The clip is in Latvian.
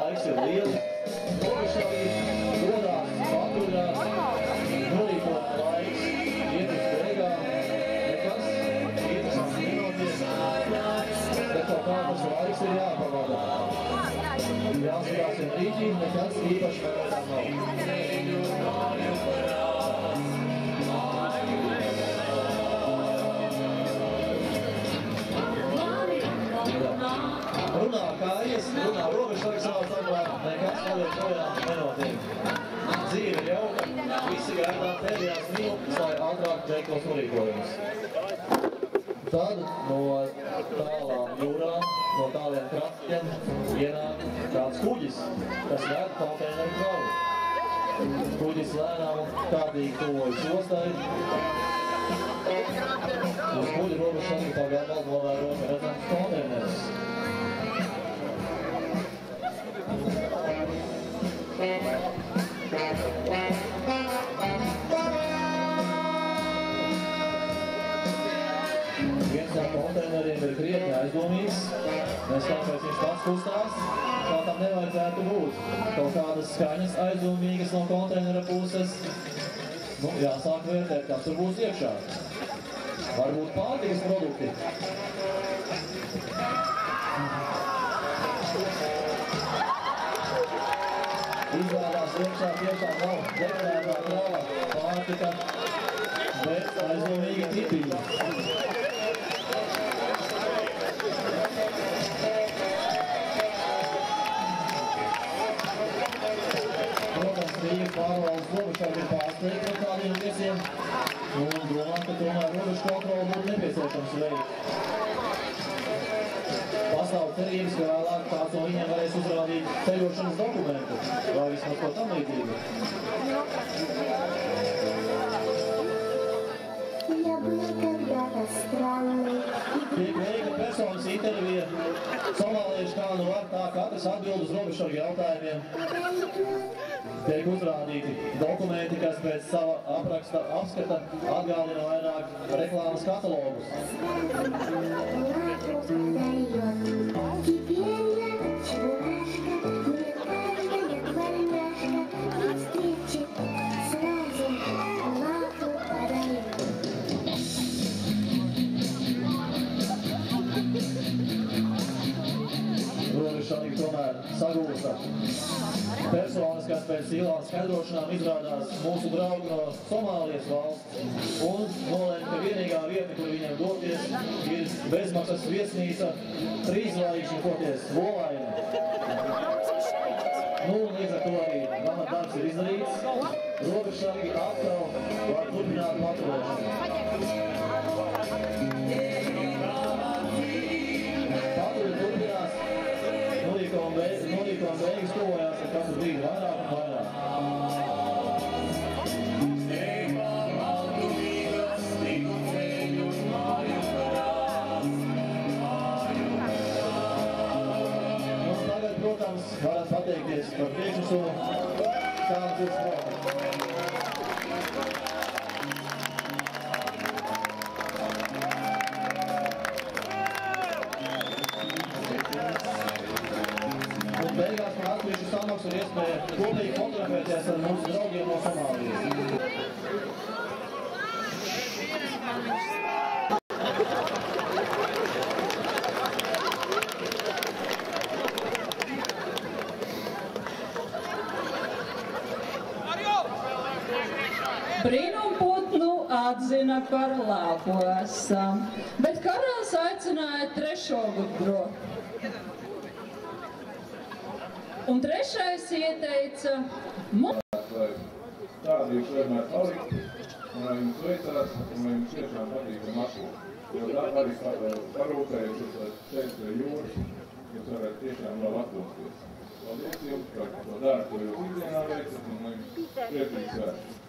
laiks ir liels. Robežsargi dodās, paturās, norīkojuma laiks iet uz beigām. Nekas, interesants minūtes, bet kaut kā tas laiks ir jāpavada. Jāskatās vien rīķi, nekas īpaši vērtām nav. Runā kājas, runā robežsargs savā starpā, nekas paliek projām nenotiek. Dzīve ir jauka, visi gaidām pēdējās minūtes, lai ātrāk veiktos norīkojumus. Tad no tālām jūrām, no tāliem krastiem ienāk kāds kuģis, kas ved konteineru kravu. Kuģis lēnām un kārtīgi tuvojas ostai. Uz kuģi robežsargi pagalmā novēro redzams konteinerus. Viens no konteineriem ir krietni aizdomīgs, nes kāpēc viņš pats kustās, kā tam nevajadzētu būt. Kaut kādas skaņas aizdomīgas no konteinera puses, jāsāk vērtēt, kas tur būs iekšā. Varbūt pārtikas produkti. Izrādās iekšā tiešām nav deklarētā krava pārtika, bet aizdomīgi tipiņi. Protams, Rīgas pārvaldes robežsargi ir pārsteigti par tādiem viesiem un domā, ka tomēr robežu kontroli būtu nepieciešams veikt. Pastāv cerības, ka vēlāk kāds no viņiem varēs uzrādīt ceļošanas dokumentu vai vismaz ko tam līdzīgu. Tiek veikta personas intervija. Somālieši kā nu var, tā katrs atbild uz robežsargu jautājumiem. Tiek uzrādīti dokumenti, kas pēc sava apraksta apskata atgādina vairāk reklāmas katalogus. Robežsargi tomēr sagūsta personas, kas pēc ilgām skaidrošanām izrādās mūsu draugi no Somālijas valsts un nolēma, ka vienīgā vieta, kur viņiem doties, ir bezmaksas viesnīca, 3 zvaigžņu koties Volaina. Līdz ar to arī mana darbs ir izdarīts. Robežsargi atkal var turpināt paturēšanu. Paturi turpinās. Norīkojuma beigas tuvojās ar katru brīdi vairāk un vairāk. Tagad, protams, varat pateikties par priekšnesumu, kāds ir spēlēt. Beigās par atsevišķu samaksu ir iespēja kopīgi fotografēties ar mūsu draugiem no Somālijas. Brīnumputnu atzina par labu esam, bet karalis aicināja 3. gudro. Un 3. ieteica mums. Tādi jūs vienmēr palikt, un lai jums veicās, un lai jums tiešām patīk ar maršrutu. Jo tā arī parūpējas ceļš pie jūras, jūs varētu tiešām vēl atpūsties. Paldies jums par to darbu, ko jūs ikdienā veicat, un lai jums priecīgs svētki.